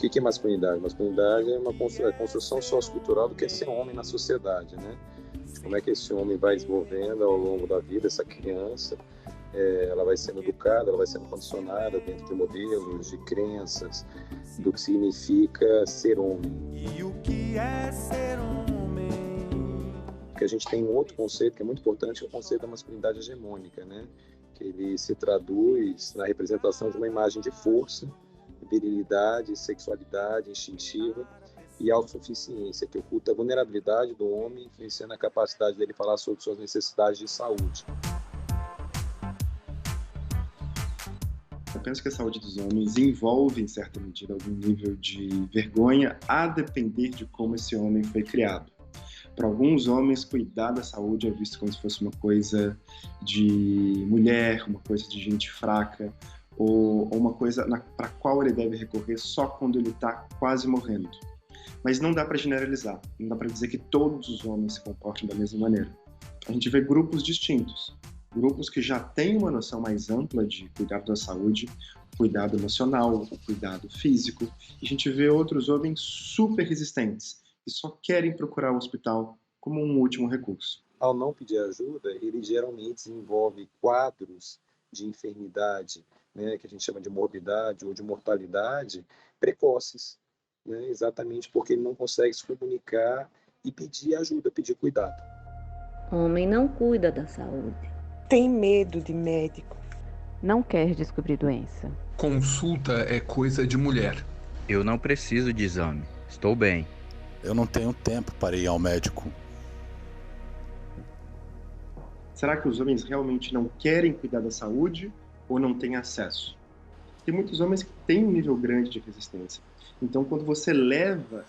que é masculinidade? Masculinidade é uma construção sociocultural do que é ser homem na sociedade, né? Como é que esse homem vai desenvolvendo ao longo da vida, essa criança, ela vai sendo educada, ela vai sendo condicionada dentro de modelos, de crenças, do que significa ser homem. E o que é ser homem? Porque a gente tem um outro conceito que é muito importante, que é o conceito da masculinidade hegemônica, né? Que ele se traduz na representação de uma imagem de força, virilidade, sexualidade instintiva e autossuficiência, que oculta a vulnerabilidade do homem, influenciando a capacidade dele falar sobre suas necessidades de saúde. Eu penso que a saúde dos homens envolve, em certa medida, algum nível de vergonha, a depender de como esse homem foi criado. Para alguns homens, cuidar da saúde é visto como se fosse uma coisa de mulher, uma coisa de gente fraca, ou uma coisa para a qual ele deve recorrer só quando ele está quase morrendo. Mas não dá para generalizar, não dá para dizer que todos os homens se comportam da mesma maneira. A gente vê grupos distintos, grupos que já têm uma noção mais ampla de cuidado da saúde, cuidado emocional, o cuidado físico, e a gente vê outros homens super resistentes, que só querem procurar o hospital como um último recurso. Ao não pedir ajuda, ele geralmente desenvolve quadros de enfermidade, né, que a gente chama de morbidade ou de mortalidade, precoces, né, exatamente porque ele não consegue se comunicar e pedir ajuda, pedir cuidado. Homem não cuida da saúde. Tem medo de médico. Não quer descobrir doença. Consulta é coisa de mulher. Eu não preciso de exame. Estou bem. Eu não tenho tempo para ir ao médico. Será que os homens realmente não querem cuidar da saúde ou não têm acesso? Tem muitos homens que têm um nível grande de resistência. Então, quando você leva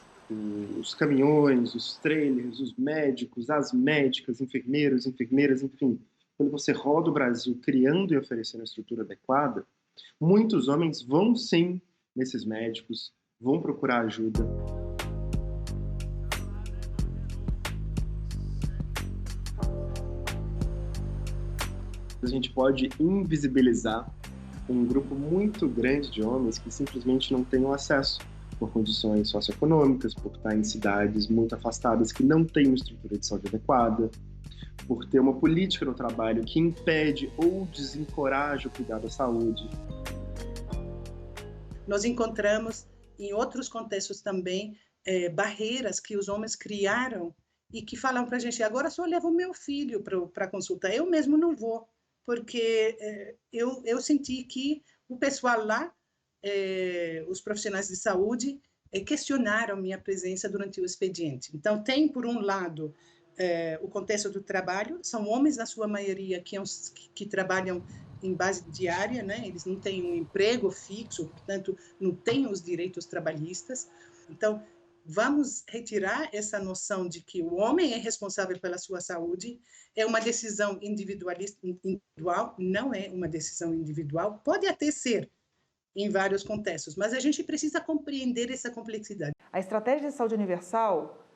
os caminhões, os trailers, os médicos, as médicas, enfermeiros, enfermeiras, enfim, quando você roda o Brasil criando e oferecendo a estrutura adequada, muitos homens vão sim nesses médicos, vão procurar ajuda. A gente pode invisibilizar um grupo muito grande de homens que simplesmente não têm o acesso por condições socioeconômicas, por estar em cidades muito afastadas que não têm uma estrutura de saúde adequada, por ter uma política no trabalho que impede ou desencoraja o cuidado da saúde. Nós encontramos em outros contextos também barreiras que os homens criaram e que falam para a gente, agora só levo o meu filho para consulta, eu mesmo não vou, porque eu senti que o pessoal lá, os profissionais de saúde, questionaram minha presença durante o expediente. Então, tem, por um lado, o contexto do trabalho, são homens, na sua maioria, que trabalham em base diária, né? Eles não têm um emprego fixo, portanto, não têm os direitos trabalhistas. Então, vamos retirar essa noção de que o homem é responsável pela sua saúde, é uma decisão individual, não é uma decisão individual, pode até ser em vários contextos, mas a gente precisa compreender essa complexidade. A Estratégia de Saúde Universal,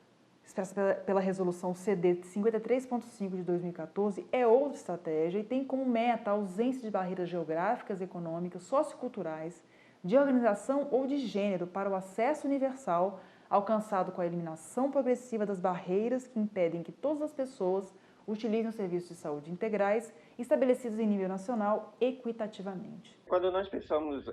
expressa pela Resolução CD 53.5 de 2014, é outra estratégia e tem como meta a ausência de barreiras geográficas, econômicas, socioculturais, de organização ou de gênero para o acesso universal, alcançado com a eliminação progressiva das barreiras que impedem que todas as pessoas utilizem os serviços de saúde integrais estabelecidos em nível nacional equitativamente. Quando nós pensamos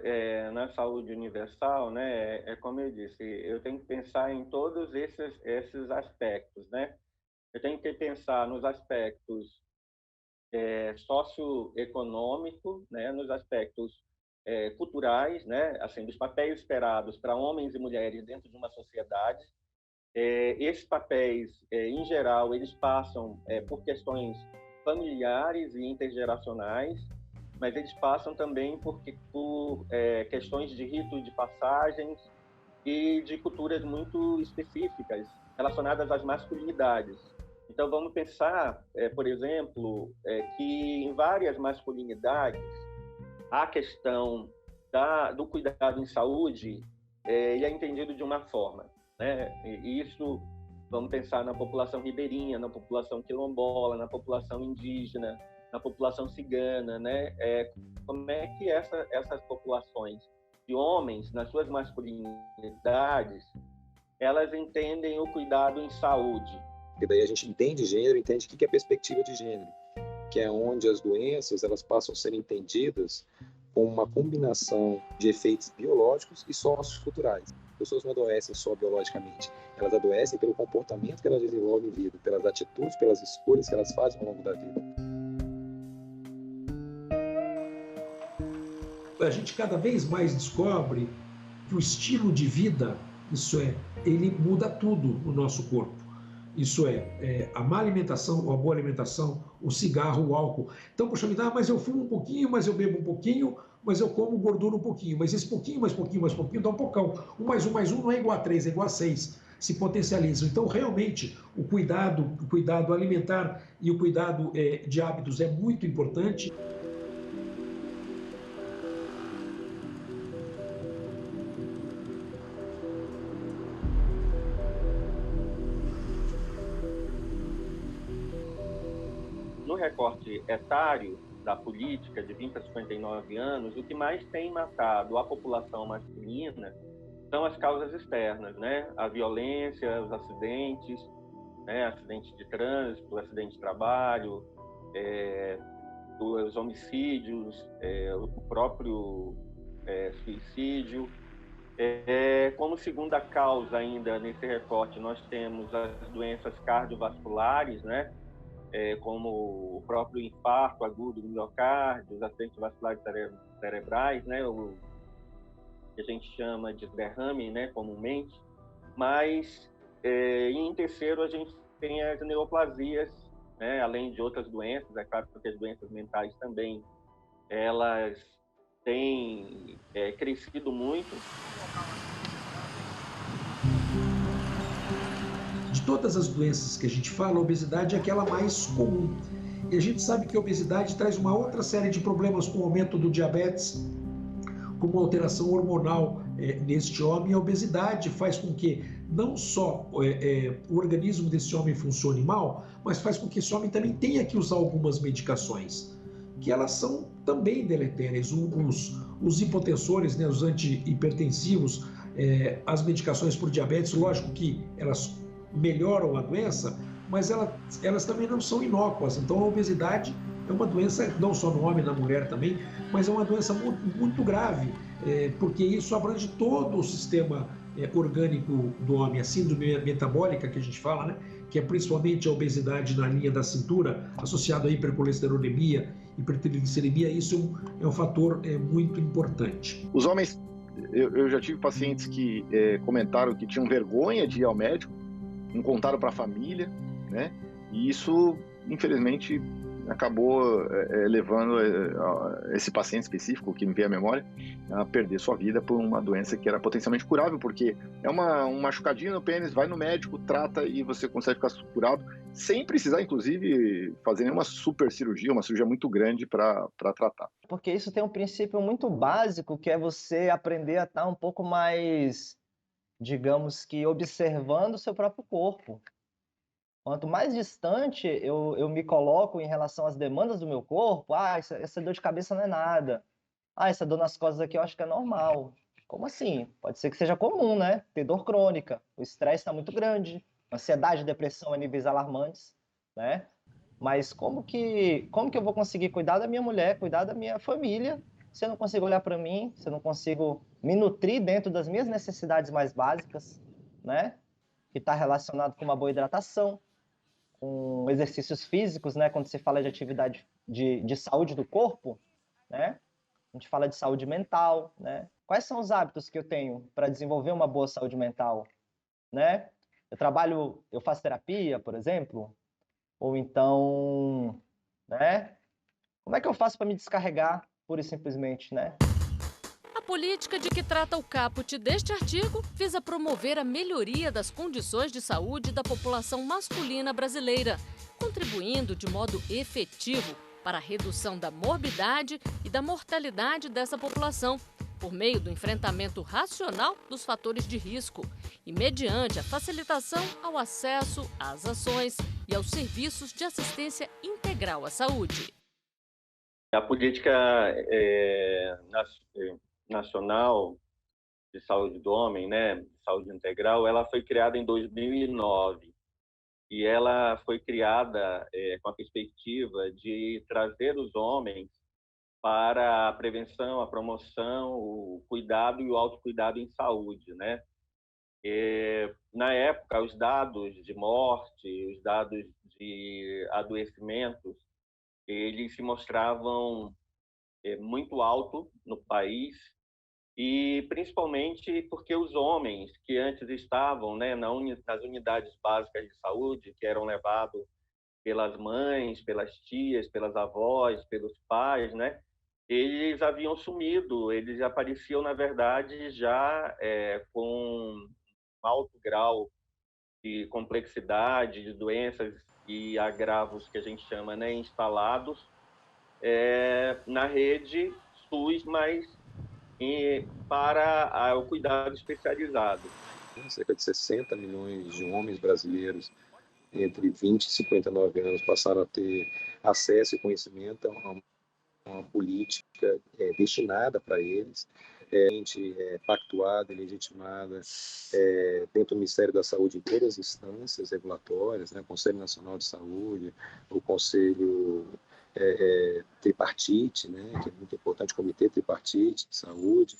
na saúde universal, né, como eu disse, eu tenho que pensar em todos esses aspectos, né? Eu tenho que pensar nos aspectos socioeconômicos, né, nos aspectos culturais, né, assim, dos papéis esperados para homens e mulheres dentro de uma sociedade. Esses papéis, em geral, eles passam por questões familiares e intergeracionais, mas eles passam também por questões de rito de passagens e de culturas muito específicas relacionadas às masculinidades. Então, vamos pensar, por exemplo, que em várias masculinidades, a questão do cuidado em saúde ele é entendido de uma forma, né? E isso, vamos pensar na população ribeirinha, na população quilombola, na população indígena, na população cigana, né? Como é que essas populações que homens, nas suas masculinidades, elas entendem o cuidado em saúde. E daí a gente entende gênero, entende o que é perspectiva de gênero, que é onde as doenças elas passam a ser entendidas como uma combinação de efeitos biológicos e socioculturais. As pessoas não adoecem só biologicamente, elas adoecem pelo comportamento que elas desenvolvem em vida, pelas atitudes, pelas escolhas que elas fazem ao longo da vida. A gente cada vez mais descobre que o estilo de vida, ele muda tudo no nosso corpo. Isso a má alimentação, a boa alimentação, o cigarro, o álcool. Então, poxa vida, mas eu fumo um pouquinho, mas eu bebo um pouquinho, mas eu como gordura um pouquinho. Mas esse pouquinho, mais pouquinho, mais pouquinho, dá um pocão. 1 mais 1 mais 1 não é igual a 3, é igual a 6. Se potencializam. Então, realmente, o cuidado alimentar e o cuidado de hábitos é muito importante. No recorte etário da política de 20 a 59 anos, o que mais tem matado a população masculina são as causas externas, né? A violência, os acidentes, né? Acidente de trânsito, acidente de trabalho, os homicídios, o próprio suicídio. Como segunda causa ainda nesse recorte, nós temos as doenças cardiovasculares, né? Como o próprio infarto agudo do miocárdio, os acidentes vasculares cerebrais, né? O que a gente chama de derrame, né? Comumente. Mas, em terceiro, a gente tem as neoplasias, né? Além de outras doenças, é claro que as doenças mentais também, elas têm crescido muito. De todas as doenças que a gente fala, a obesidade é aquela mais comum. E a gente sabe que a obesidade traz uma outra série de problemas, com o aumento do diabetes, com uma alteração hormonal neste homem. A obesidade faz com que não só o organismo desse homem funcione mal, mas faz com que esse homem também tenha que usar algumas medicações, que elas são também deletérias. Os hipotensores, né, os antihipertensivos, as medicações por diabetes, lógico que elas melhoram a doença, mas elas também não são inócuas. Então a obesidade é uma doença, não só no homem, na mulher também, mas é uma doença muito, muito grave, porque isso abrange todo o sistema orgânico do homem. A síndrome metabólica que a gente fala, né, que é principalmente a obesidade na linha da cintura, associada à hipercolesterolemia, hipertrigliceridemia, isso é um fator muito importante. Os homens, eu já tive pacientes que comentaram que tinham vergonha de ir ao médico, não contaram para a família, né? E isso, infelizmente, acabou levando esse paciente específico, que me veio à memória, a perder sua vida por uma doença que era potencialmente curável, porque é um machucadinho no pênis, vai no médico, trata e você consegue ficar curado, sem precisar, inclusive, fazer nenhuma super cirurgia, uma cirurgia muito grande para tratar. Porque isso tem um princípio muito básico, que é você aprender a estar um pouco mais, digamos que, observando o seu próprio corpo. Quanto mais distante eu me coloco em relação às demandas do meu corpo, essa dor de cabeça não é nada. Essa dor nas costas aqui eu acho que é normal. Como assim? Pode ser que seja comum, né? Ter dor crônica, o estresse está muito grande, ansiedade e depressão a níveis alarmantes, né? Mas como que eu vou conseguir cuidar da minha mulher, cuidar da minha família, se eu não consigo olhar para mim, se eu não consigo me nutrir dentro das minhas necessidades mais básicas, né? Que está relacionado com uma boa hidratação, com exercícios físicos, né? Quando se fala de atividade de saúde do corpo, né? A gente fala de saúde mental, né? Quais são os hábitos que eu tenho para desenvolver uma boa saúde mental, né? Eu faço terapia, por exemplo, ou então, né? Como é que eu faço para me descarregar, pura e simplesmente, né? A política de que trata o caput deste artigo visa promover a melhoria das condições de saúde da população masculina brasileira, contribuindo de modo efetivo para a redução da morbidade e da mortalidade dessa população, por meio do enfrentamento racional dos fatores de risco e mediante a facilitação ao acesso às ações e aos serviços de assistência integral à saúde. A política Nacional de Saúde do Homem, né, Saúde Integral, ela foi criada em 2009 e ela foi criada com a perspectiva de trazer os homens para a prevenção, a promoção, o cuidado e o autocuidado em saúde, né? Na época, os dados de morte, os dados de adoecimentos, eles se mostravam muito altos no país, e principalmente porque os homens que antes estavam, né, nas unidades básicas de saúde, que eram levados pelas mães, pelas tias, pelas avós, pelos pais, né, eles haviam sumido, eles apareciam, na verdade, já com um alto grau de complexidade, de doenças e agravos que a gente chama, né, instalados na rede SUS, mas para o cuidado especializado. Cerca de 60 milhões de homens brasileiros entre 20 e 59 anos passaram a ter acesso e conhecimento a uma política destinada para eles, pactuada e legitimada dentro do Ministério da Saúde em todas as instâncias regulatórias, né, o Conselho Nacional de Saúde, o Conselho Tripartite, né, que é muito importante, o Comitê Tripartite de Saúde,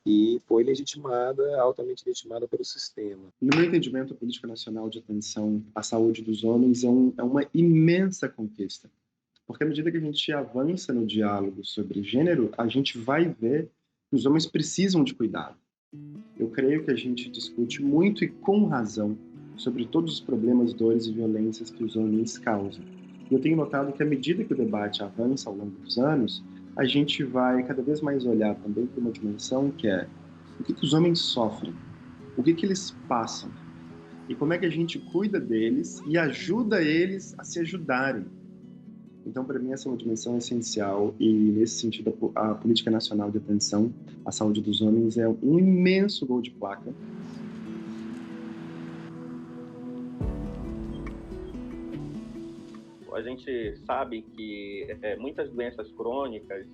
e foi legitimada, altamente legitimada pelo sistema. No meu entendimento, a Política Nacional de Atenção à Saúde dos Homens é uma imensa conquista, porque à medida que a gente avança no diálogo sobre gênero, a gente vai ver que os homens precisam de cuidado. Eu creio que a gente discute muito e com razão sobre todos os problemas, dores e violências que os homens causam. E eu tenho notado que à medida que o debate avança ao longo dos anos, a gente vai cada vez mais olhar também para uma dimensão que é o que os homens sofrem, o que eles passam, e como é que a gente cuida deles e ajuda eles a se ajudarem. Então, para mim, essa é uma dimensão essencial e, nesse sentido, a Política Nacional de Atenção à Saúde dos Homens é um imenso gol de placa. A gente sabe que muitas doenças crônicas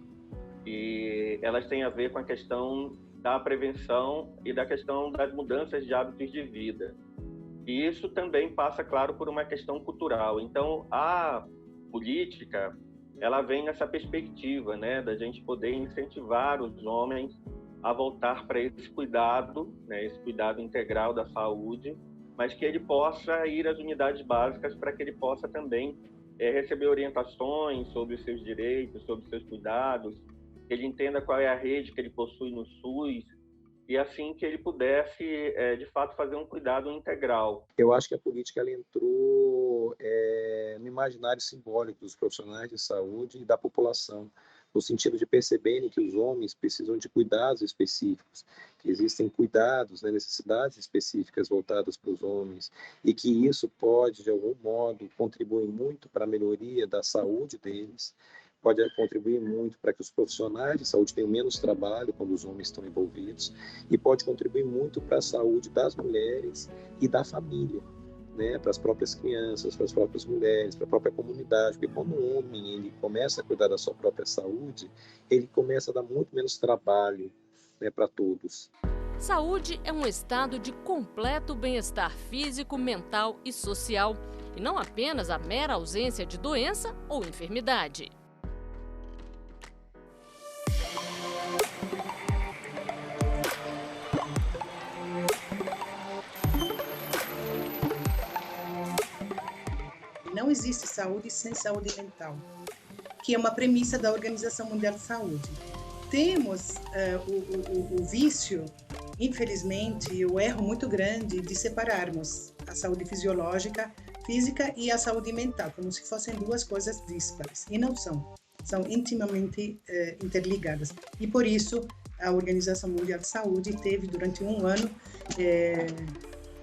e elas têm a ver com a questão da prevenção e da questão das mudanças de hábitos de vida. E isso também passa, claro, por uma questão cultural. Então, a política, ela vem nessa perspectiva, né, da gente poder incentivar os homens a voltar para esse cuidado, né, esse cuidado integral da saúde, mas que ele possa ir às unidades básicas para que ele possa também receber orientações sobre os seus direitos, sobre os seus cuidados, que ele entenda qual é a rede que ele possui no SUS, e assim que ele pudesse, de fato, fazer um cuidado integral. Eu acho que a política ela entrou no imaginário simbólico dos profissionais de saúde e da população, no sentido de perceberem que os homens precisam de cuidados específicos, que existem cuidados, né, necessidades específicas voltadas para os homens, e que isso pode, de algum modo, contribuir muito para a melhoria da saúde deles, pode contribuir muito para que os profissionais de saúde tenham menos trabalho quando os homens estão envolvidos, e pode contribuir muito para a saúde das mulheres e da família, né, para as próprias crianças, para as próprias mulheres, para a própria comunidade, porque quando o homem ele começa a cuidar da sua própria saúde, ele começa a dar muito menos trabalho, né, para todos. Saúde é um estado de completo bem-estar físico, mental e social, e não apenas a mera ausência de doença ou enfermidade. Não existe saúde sem saúde mental, que é uma premissa da Organização Mundial de Saúde. Temos o vício, infelizmente, o erro muito grande de separarmos a saúde fisiológica, física e a saúde mental, como se fossem duas coisas díspares, e não são. São intimamente interligadas. E por isso, a Organização Mundial de Saúde teve, durante um ano,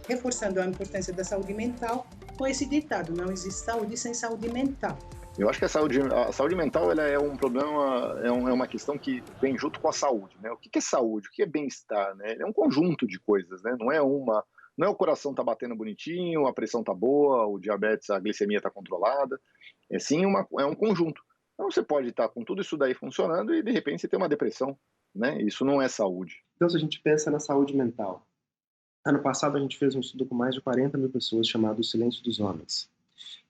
reforçando a importância da saúde mental, com esse ditado: não existe saúde sem saúde mental. Eu acho que a saúde mental ela é um problema, é uma questão que vem junto com a saúde, né? O que é saúde? O que é bem-estar, né? É um conjunto de coisas, né? Não é o coração tá batendo bonitinho, a pressão tá boa, o diabetes, a glicemia tá controlada. É sim é um conjunto. Então você pode estar com tudo isso daí funcionando e de repente você tem uma depressão, né? Isso não é saúde. Então, se a gente pensa na saúde mental, ano passado a gente fez um estudo com mais de 40 mil pessoas chamado O Silêncio dos Homens.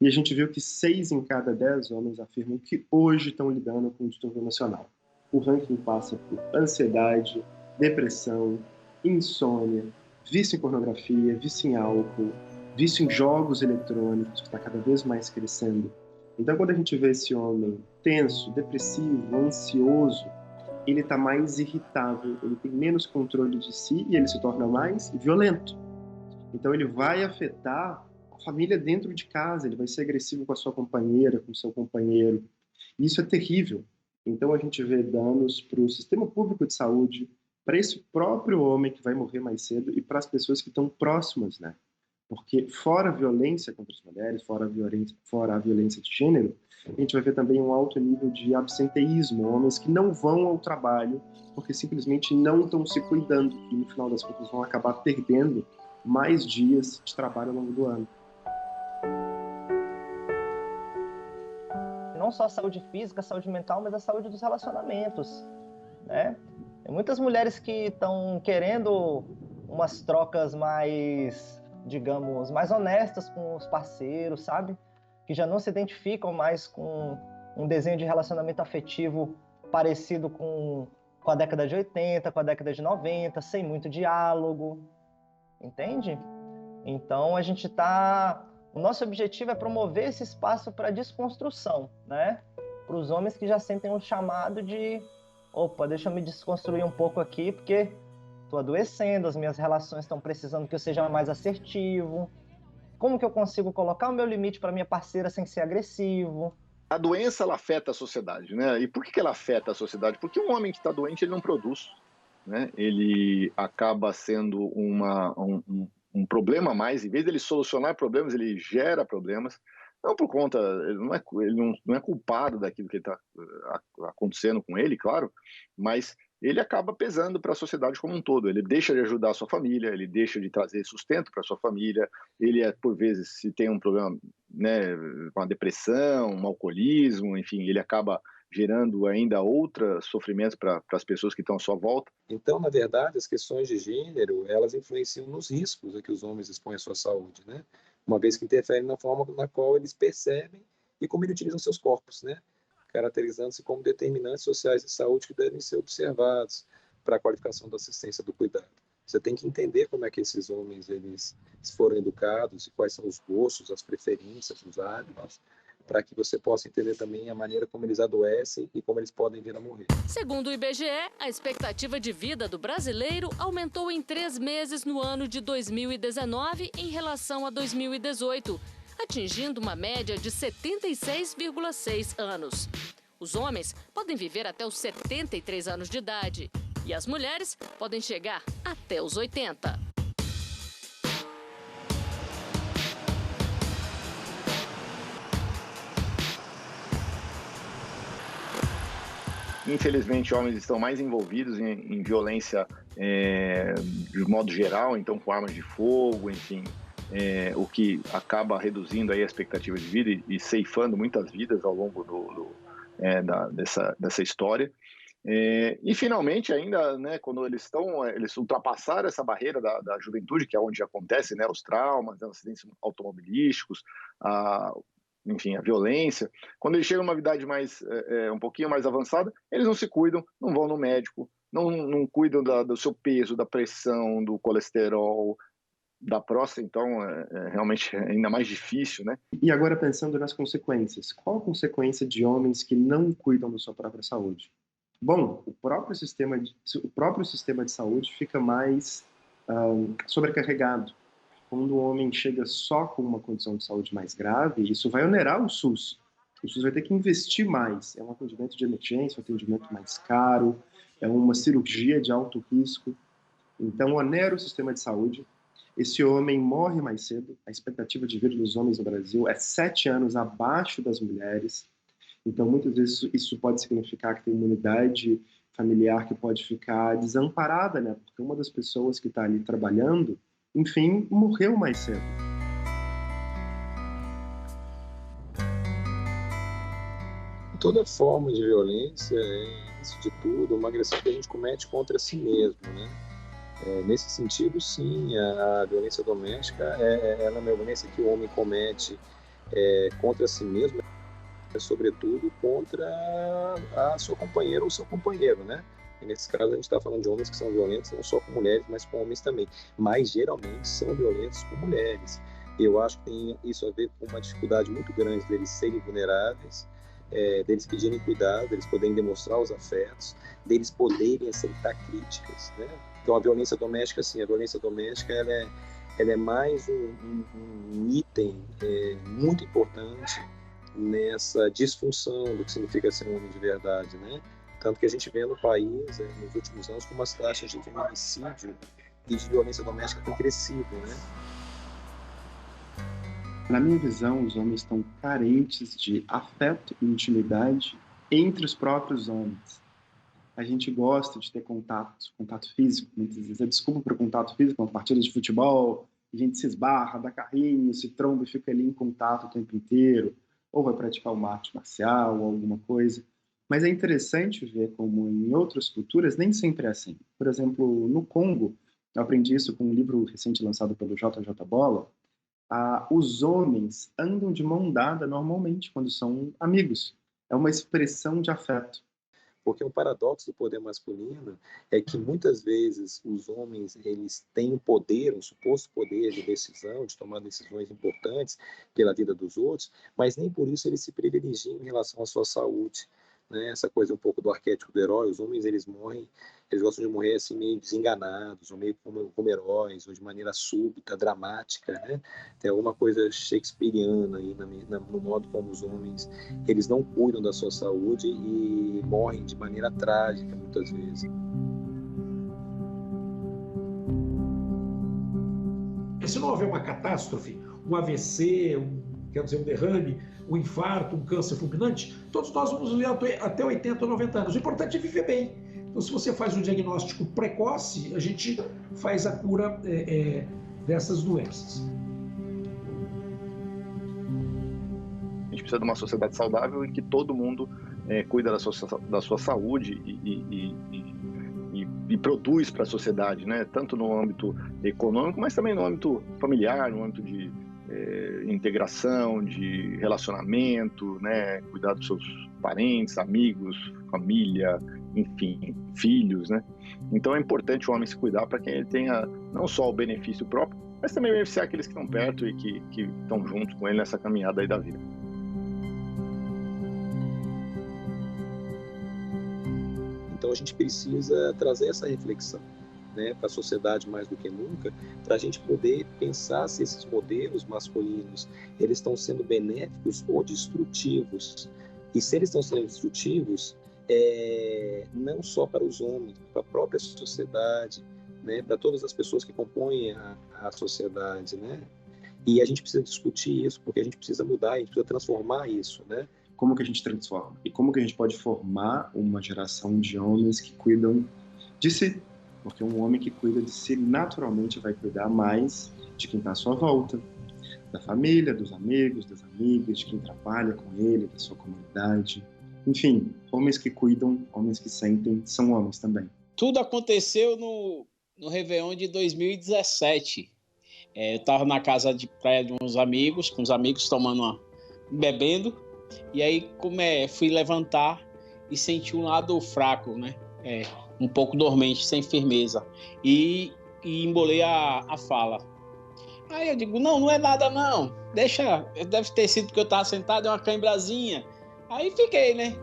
E a gente viu que 6 em cada 10 homens afirmam que hoje estão lidando com um distúrbio emocional. O ranking passa por ansiedade, depressão, insônia, vício em pornografia, vício em álcool, vício em jogos eletrônicos, que está cada vez mais crescendo. Então, quando a gente vê esse homem tenso, depressivo, ansioso, ele está mais irritável, ele tem menos controle de si e ele se torna mais violento. Então, ele vai afetar a família dentro de casa, ele vai ser agressivo com a sua companheira, com o seu companheiro. E isso é terrível. Então, a gente vê danos para o sistema público de saúde, para esse próprio homem que vai morrer mais cedo e para as pessoas que estão próximas, né? Porque fora a violência contra as mulheres, fora a violência de gênero, a gente vai ver também um alto nível de absenteísmo, homens que não vão ao trabalho porque simplesmente não estão se cuidando e no final das contas vão acabar perdendo mais dias de trabalho ao longo do ano. Não só a saúde física, a saúde mental, mas a saúde dos relacionamentos, né? Tem muitas mulheres que estão querendo umas trocas mais, digamos, mais honestas com os parceiros, sabe? Que já não se identificam mais com um desenho de relacionamento afetivo parecido com a década de 80, com a década de 90, sem muito diálogo, entende? Então a gente o nosso objetivo é promover esse espaço para desconstrução, né? Para os homens que já sentem um chamado de opa, deixa eu me desconstruir um pouco aqui, porque estou adoecendo, as minhas relações estão precisando que eu seja mais assertivo. Como que eu consigo colocar o meu limite para minha parceira sem ser agressivo? A doença, ela afeta a sociedade, né? E por que ela afeta a sociedade? Porque um homem que está doente, ele não produz, né? Ele acaba sendo um problema a mais. Em vez de ele solucionar problemas, ele gera problemas. Não por conta, ele não é culpado daquilo que está acontecendo com ele, claro, mas ele acaba pesando para a sociedade como um todo. Ele deixa de ajudar a sua família, ele deixa de trazer sustento para a sua família, ele, por vezes, se tem um problema, né, com a depressão, um alcoolismo, enfim, ele acaba gerando ainda outros sofrimentos para as pessoas que estão à sua volta. Então, na verdade, as questões de gênero, elas influenciam nos riscos a que os homens expõem à sua saúde, né? Uma vez que interferem na forma na qual eles percebem e como eles utilizam seus corpos, né? Caracterizando-se como determinantes sociais de saúde que devem ser observados para a qualificação da assistência do cuidado. Você tem que entender como é que esses homens eles foram educados e quais são os gostos, as preferências, os hábitos, para que você possa entender também a maneira como eles adoecem e como eles podem vir a morrer. Segundo o IBGE, a expectativa de vida do brasileiro aumentou em 3 meses no ano de 2019 em relação a 2018, atingindo uma média de 76,6 anos. Os homens podem viver até os 73 anos de idade e as mulheres podem chegar até os 80. Infelizmente, homens estão mais envolvidos em violência de modo geral, então com armas de fogo, enfim, o que acaba reduzindo aí a expectativa de vida e ceifando muitas vidas ao longo dessa história. E finalmente ainda, né, quando eles ultrapassaram essa barreira da juventude, que é onde acontece, né, os traumas, os acidentes automobilísticos, enfim, a violência, quando eles chegam numa idade um pouquinho mais avançada, eles não se cuidam, não vão no médico, não cuidam do seu peso, da pressão, do colesterol, da próstata, então é realmente ainda mais difícil, né? E agora pensando nas consequências, qual a consequência de homens que não cuidam da sua própria saúde? Bom, o próprio sistema de saúde fica mais sobrecarregado. Quando o homem chega só com uma condição de saúde mais grave, isso vai onerar o SUS. O SUS vai ter que investir mais. É um atendimento de emergência, um atendimento mais caro, é uma cirurgia de alto risco. Então, onera o sistema de saúde. Esse homem morre mais cedo. A expectativa de vida dos homens no Brasil é 7 anos abaixo das mulheres. Então, muitas vezes, isso pode significar que tem imunidade familiar que pode ficar desamparada, né? Porque uma das pessoas que está ali trabalhando, enfim, morreu mais cedo. Toda forma de violência é, antes de tudo, uma agressão que a gente comete contra si mesmo, né? Nesse sentido, sim, a violência doméstica ela é uma violência que o homem comete contra si mesmo, sobretudo contra a sua companheira ou seu companheiro, né? E nesse caso a gente está falando de homens que são violentos não só com mulheres, mas com homens também. Mas geralmente são violentos com mulheres. Eu acho que tem isso a ver com uma dificuldade muito grande deles serem vulneráveis, deles pedirem cuidado, deles poderem demonstrar os afetos, deles poderem aceitar críticas, né? Então a violência doméstica, sim, a violência doméstica ela é mais um item muito importante nessa disfunção do que significa ser um homem de verdade, né? Tanto que a gente vê no país, nos últimos anos, como as taxas de feminicídio e de violência doméstica têm crescido, né? Na minha visão, os homens estão carentes de afeto e intimidade entre os próprios homens. A gente gosta de ter contato físico, muitas vezes a desculpa para o contato físico, uma partida de futebol, a gente se esbarra, dá carrinho, se tromba e fica ali em contato o tempo inteiro, ou vai praticar uma arte marcial ou alguma coisa. Mas é interessante ver como em outras culturas nem sempre é assim. Por exemplo, no Congo, eu aprendi isso com um livro recente lançado pelo JJ Bola, os homens andam de mão dada normalmente quando são amigos. É uma expressão de afeto. Porque um paradoxo do poder masculino é que muitas vezes os homens eles têm um poder, um suposto poder de decisão, de tomar decisões importantes pela vida dos outros, mas nem por isso eles se privilegiam em relação à sua saúde, né? Essa coisa um pouco do arquétipo do herói, os homens eles morrem, eles gostam de morrer assim meio desenganados, ou meio como heróis, ou de maneira súbita, dramática, né? Tem alguma coisa shakespeariana aí no modo como os homens eles não cuidam da sua saúde e morrem de maneira trágica muitas vezes. E se não houver uma catástrofe, um AVC, um derrame, um infarto, um câncer fulminante, todos nós vamos viver até 80 ou 90 anos. O importante é viver bem. Então, se você faz um diagnóstico precoce, a gente faz a cura dessas doenças. A gente precisa de uma sociedade saudável em que todo mundo cuida da sua saúde e produz para a sociedade, né? Tanto no âmbito econômico, mas também no âmbito familiar, no âmbito de integração, de relacionamento, né? Cuidar dos seus parentes, amigos, família, enfim, filhos, né? Então é importante o homem se cuidar para que ele tenha não só o benefício próprio, mas também beneficiar aqueles que estão perto e que estão juntos com ele nessa caminhada aí da vida. Então a gente precisa trazer essa reflexão, né, para a sociedade mais do que nunca, para a gente poder pensar se esses modelos masculinos eles estão sendo benéficos ou destrutivos. E se eles estão sendo destrutivos, não só para os homens, para a própria sociedade, né, para todas as pessoas que compõem a sociedade, né? E a gente precisa discutir isso, porque a gente precisa mudar, a gente precisa transformar isso, né? Como que a gente transforma? E como que a gente pode formar uma geração de homens que cuidam de si? Porque um homem que cuida de si naturalmente vai cuidar mais de quem está à sua volta, da família, dos amigos, das amigas, de quem trabalha com ele, da sua comunidade. Enfim, homens que cuidam, homens que sentem, são homens também. Tudo aconteceu no Réveillon de 2017. Eu estava na casa de praia de uns amigos, com os amigos bebendo, e aí fui levantar e senti um lado fraco, né? Um pouco dormente, sem firmeza, e embolei a fala. Aí eu digo, não é nada não, deixa, deve ter sido porque eu estava sentado, é uma cãibrazinha. Aí fiquei, né?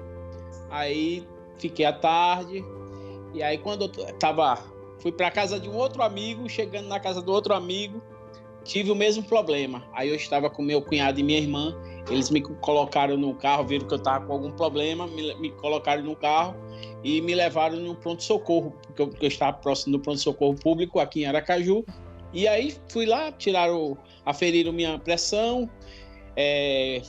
Aí fiquei à tarde, e aí quando fui para casa de um outro amigo, chegando na casa do outro amigo, tive o mesmo problema. Aí eu estava com meu cunhado e minha irmã, eles me colocaram no carro, viram que eu estava com algum problema, me colocaram no carro e me levaram no pronto-socorro, porque eu estava próximo do pronto-socorro público aqui em Aracaju. E aí fui lá, aferiram minha pressão,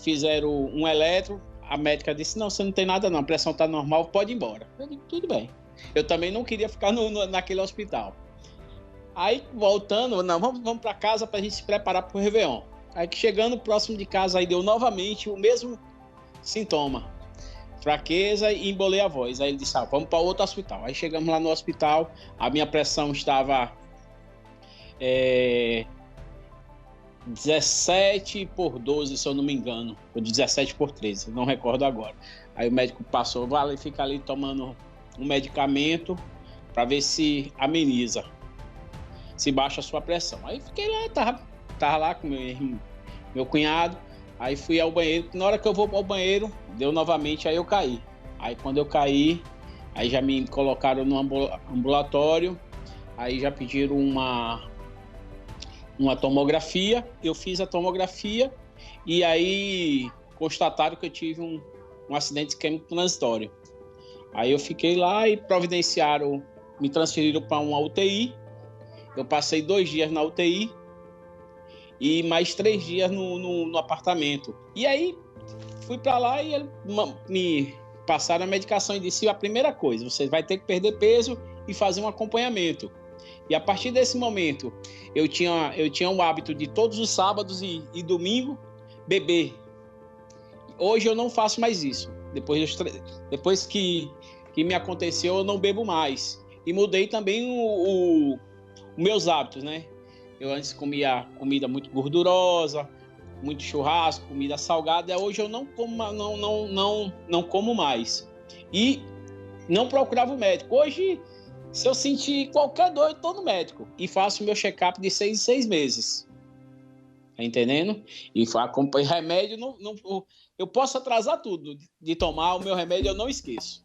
fizeram um eletro, a médica disse, não, você não tem nada não, a pressão está normal, pode ir embora. Eu digo, tudo bem. Eu também não queria ficar naquele hospital. Aí, voltando, não, vamos para casa para a gente se preparar para o Réveillon. Aí, chegando próximo de casa, aí deu novamente o mesmo sintoma. fraqueza e embolei a voz. Aí ele disse, vamos para outro hospital. Aí chegamos lá no hospital, a minha pressão estava 17/12, se eu não me engano, ou 17/13, não recordo agora. Aí o médico passou, fica ali tomando um medicamento para ver se ameniza, se baixa a sua pressão. Aí fiquei lá, tava lá com meu cunhado, aí fui ao banheiro. Na hora que eu vou ao banheiro, deu novamente, aí eu caí. Aí quando eu caí, aí já me colocaram no ambulatório, aí já pediram uma tomografia, eu fiz a tomografia e aí constataram que eu tive um acidente isquêmico transitório. Aí eu fiquei lá e providenciaram, me transferiram para uma UTI. Eu passei 2 dias na UTI e mais 3 dias no apartamento. E aí fui para lá e me passaram a medicação e disse, a primeira coisa, você vai ter que perder peso e fazer um acompanhamento. E a partir desse momento, eu tinha o hábito de todos os sábados e domingo beber. Hoje eu não faço mais isso. Depois que me aconteceu, eu não bebo mais. E mudei também os meus hábitos, né? Eu antes comia comida muito gordurosa, muito churrasco, comida salgada. Hoje eu não como mais. E não procurava o médico. Hoje, se eu sentir qualquer dor, eu estou no médico. E faço meu check-up de 6 em 6 meses. Tá entendendo? E acompanho remédio. Eu posso atrasar tudo de tomar o meu remédio, eu não esqueço.